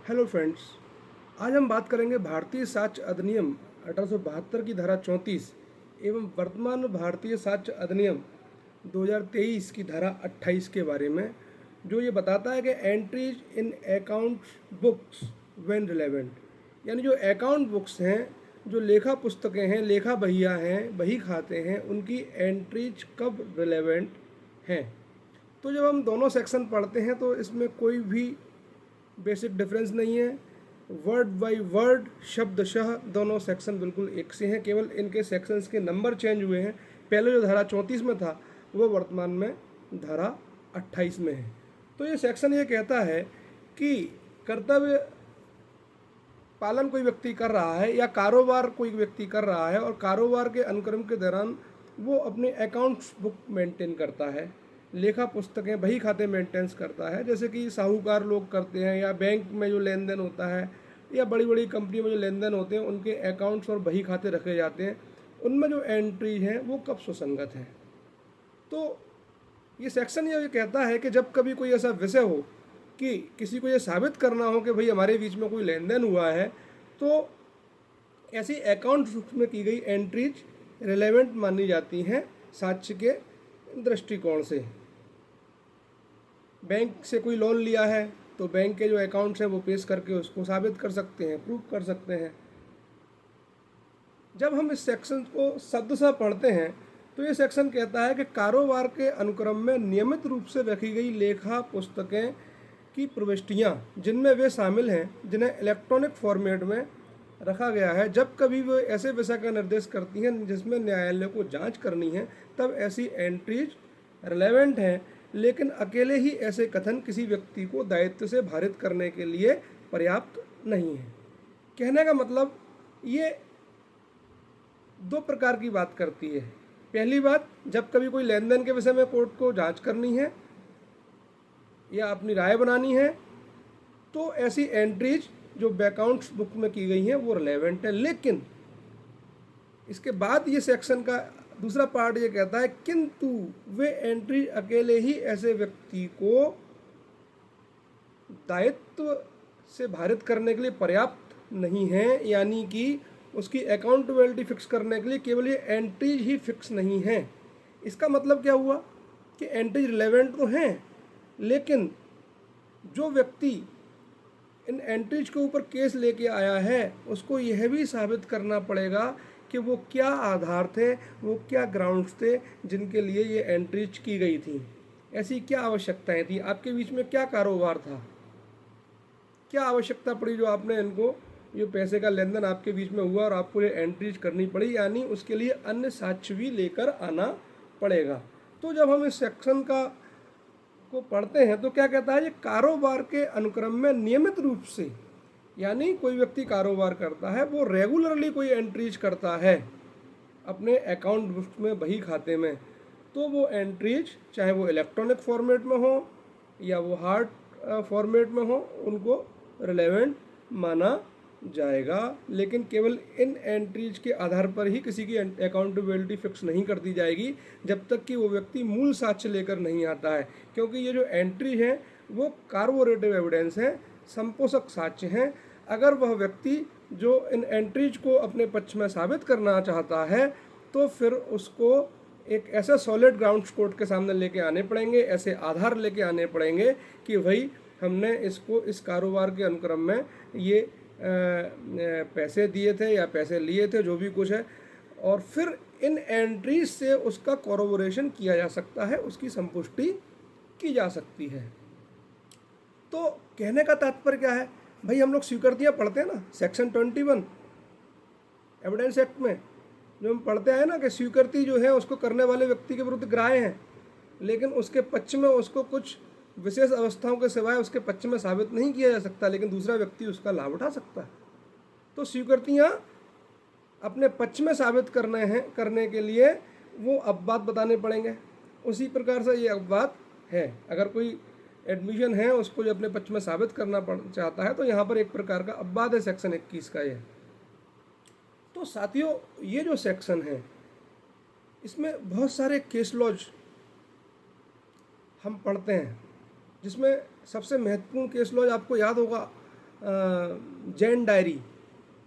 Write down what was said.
Hello friends. आज हम बात करेंगे भारतीय साक्ष्य अधिनियम 1872 की धारा 34 एवं वर्तमान भारतीय साक्ष्य अधिनियम 2023 की धारा 28 के बारे में, जो ये बताता है कि entries in account books when relevant, यानी जो अकाउंट बुक्स हैं, जो लेखा पुस्तकें हैं, लेखा बहिया हैं, बही खाते हैं, उनकी एंट्रीज कब रिलेवेंट हैं। तो जब हम दोनों सेक्शन पढ़ते हैं तो इसमें कोई भी बेसिक डिफरेंस नहीं है। वर्ड बाय वर्ड, शब्दशः दोनों सेक्शन बिल्कुल एक से हैं, केवल इनके सेक्शंस के नंबर चेंज हुए हैं। पहले जो धारा 34 में था वो वर्तमान में धारा 28 में है। तो ये सेक्शन ये कहता है कि कर्तव्य पालन कोई व्यक्ति कर रहा है या कारोबार कोई व्यक्ति कर रहा है और कारोबार के अनुक्रम के दौरान वो अपने अकाउंट्स बुक मेंटेन करता है, लेखा पुस्तकें, बही खाते मेंटेनेंस करता है, जैसे कि साहूकार लोग करते हैं, या बैंक में जो लेन देन होता है या बड़ी बड़ी कंपनी में जो लेन देन होते हैं उनके अकाउंट्स और बही खाते रखे जाते हैं, उनमें जो एंट्री है वो कब सुसंगत है। तो ये सेक्शन ये कहता है कि जब कभी कोई ऐसा विषय हो कि किसी को ये साबित करना हो कि भाई हमारे बीच में कोई लेन देन हुआ है, तो ऐसी अकाउंट बुक्स में की गई एंट्रीज रिलेवेंट मानी जाती हैं साक्ष्य के दृष्टिकोण से। बैंक से कोई लोन लिया है तो बैंक के जो अकाउंट्स हैं वो पेश करके उसको साबित कर सकते हैं, प्रूफ कर सकते हैं। जब हम इस सेक्शन को शब्दशः पढ़ते हैं तो ये सेक्शन कहता है कि कारोबार के अनुक्रम में नियमित रूप से रखी गई लेखा पुस्तकें की प्रविष्टियाँ, जिनमें वे शामिल हैं जिन्हें इलेक्ट्रॉनिक फॉर्मेट में रखा गया है, जब कभी वो ऐसे विषय का निर्देश करती हैं जिसमें न्यायालय को जांच करनी है, तब ऐसी एंट्रीज रिलेवेंट हैं, लेकिन अकेले ही ऐसे कथन किसी व्यक्ति को दायित्व से भारित करने के लिए पर्याप्त नहीं है। कहने का मतलब ये दो प्रकार की बात करती है। पहली बात, जब कभी कोई लेन देन के विषय में कोर्ट को जांच करनी है या अपनी राय बनानी है, तो ऐसी एंट्रीज जो अकाउंट्स बुक में की गई हैं वो रिलेवेंट है। लेकिन इसके बाद ये सेक्शन का दूसरा पार्ट ये कहता है किंतु वे एंट्री अकेले ही ऐसे व्यक्ति को दायित्व से भारित करने के लिए पर्याप्त नहीं है, यानी कि उसकी अकाउंटेबिलिटी फिक्स करने के लिए केवल ये एंट्रीज ही फिक्स नहीं है। इसका मतलब क्या हुआ कि एंट्रीज रिलेवेंट तो हैं, लेकिन जो व्यक्ति इन एंट्रीज के ऊपर केस लेके आया है उसको यह भी साबित करना पड़ेगा कि वो क्या आधार थे, वो क्या ग्राउंड्स थे जिनके लिए ये एंट्रीज की गई थी, ऐसी क्या आवश्यकताएं थी, आपके बीच में क्या कारोबार था, क्या आवश्यकता पड़ी जो आपने इनको, ये पैसे का लेन देन आपके बीच में हुआ और आपको ये एंट्रीज करनी पड़ी, यानी उसके लिए अन्य साक्ष्य भी लेकर आना पड़ेगा। तो जब हम इस सेक्शन को पढ़ते हैं तो क्या कहता है, ये कारोबार के अनुक्रम में नियमित रूप से, यानी कोई व्यक्ति कारोबार करता है वो रेगुलरली कोई एंट्रीज करता है अपने अकाउंट बुक में, बही खाते में, तो वो एंट्रीज चाहे वो इलेक्ट्रॉनिक फॉर्मेट में हो या वो हार्ड फॉर्मेट में हो, उनको रिलेवेंट माना जाएगा। लेकिन केवल इन एंट्रीज के आधार पर ही किसी की अकाउंटेबिलिटी फिक्स नहीं कर दी जाएगी जब तक कि वो व्यक्ति मूल साक्ष्य लेकर नहीं आता है, क्योंकि ये जो एंट्री है वो कार्बोरेटिव एविडेंस है, संपोषक साक्ष्य हैं। अगर वह व्यक्ति जो इन एंट्रीज को अपने पक्ष में साबित करना चाहता है तो फिर उसको एक ऐसे सॉलिड ग्राउंड्स कोर्ट के सामने लेके आने पड़ेंगे, ऐसे आधार लेके आने पड़ेंगे कि भाई हमने इसको इस कारोबार के अनुक्रम में ये पैसे दिए थे या पैसे लिए थे, जो भी कुछ है, और फिर इन एंट्रीज से उसका कॉरोबोरेशन किया जा सकता है, उसकी संपुष्टि की जा सकती है। तो कहने का तात्पर्य क्या है भाई, हम लोग स्वीकृतियाँ पढ़ते हैं ना, सेक्शन 21 एविडेंस एक्ट में जो हम पढ़ते हैं ना कि स्वीकृति जो है उसको करने वाले व्यक्ति के विरुद्ध ग्राह्य है, लेकिन उसके पक्ष में उसको कुछ विशेष अवस्थाओं के सिवाय उसके पक्ष में साबित नहीं किया जा सकता, लेकिन दूसरा व्यक्ति उसका लाभ उठा सकता है। तो स्वीकृतियाँ अपने पक्ष में साबित करने के लिए वो अपवाद बताने पड़ेंगे। उसी प्रकार से ये अपवाद है, अगर कोई एडमिशन है उसको जो अपने पक्ष में साबित करना चाहता है तो यहाँ पर एक प्रकार का अपवाद है सेक्शन 21 का ये। तो साथियों, ये जो सेक्शन है इसमें बहुत सारे केस लॉज हम पढ़ते हैं, जिसमें सबसे महत्वपूर्ण केस लॉज आपको याद होगा जैन डायरी